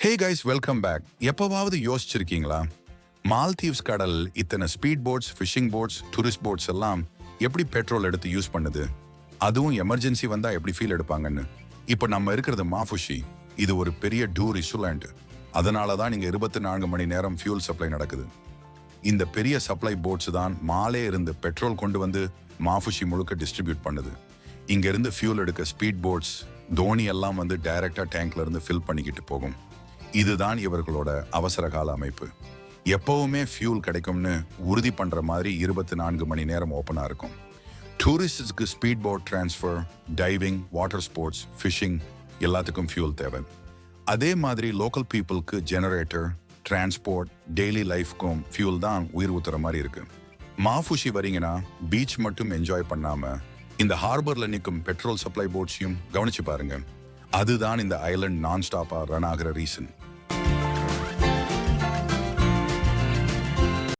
Hey guys, welcome back. எப்போவாவது யோசிச்சிருக்கீங்களா, மால்தீவ்ஸ் கடல் இத்தனை speed boats, fishing boats, tourist boats எல்லாம் எப்படி பெட்ரோல் எடுத்து யூஸ் பண்ணுது? அதுவும் எமர்ஜென்சி வந்தா எப்படி ஃபீல் எடுப்பாங்கன்னு. இப்போ நம்ம இருக்கிறது மாஃபுஷி. இது ஒரு பெரிய டூர் இசுலேண்ட். அதனால தான் இங்க 24 மணி நேரம் ஃபியூல் சப்ளை நடக்குது. இந்த பெரிய சப்ளை போட்ஸ் தான் மாலே இருந்து பெட்ரோல் கொண்டு வந்து மாஃபுஷி முழுக்க டிஸ்ட்ரிபியூட் பண்ணுது. இங்க இருந்து ஃபியூல் எடுக்க ஸ்பீட் போட்ஸ், தோனி எல்லாம் வந்து டைரக்டா டேங்க்ல இருந்து ஃபில் பண்ணிக்கிட்டு போகும். இதுதான் இவர்களோட அவசர கால அமைப்பு. எப்பவுமே ஃபியூல் கிடைக்கும்னு உறுதி பண்ற மாதிரி 24 மணி நேரம் ஓப்பனா இருக்கும். டூரிஸ்டுக்கு speed boat transfer, diving, water sports, fishing எல்லாத்துக்கும் ஃபியூல் தேவை. அதே மாதிரி லோக்கல் பீப்புளுக்கு ஜெனரேட்டர், டிரான்ஸ்போர்ட், டெய்லி லைஃப்க்கும் ஃபியூல் தான் உயிர் ஊத்துற மாதிரி இருக்கு. மாஃபுஷி வரீங்கன்னா பீச் மட்டும் என்ஜாய் பண்ணாம இந்த ஹார்பர்ல நிற்கும் பெட்ரோல் சப்ளை போட்ஸையும் கவனிச்சு பாருங்க. அதுதான் இந்த ஐலண்ட் நான் ஸ்டாப்பா ரன் ஆகிற ரீசன்.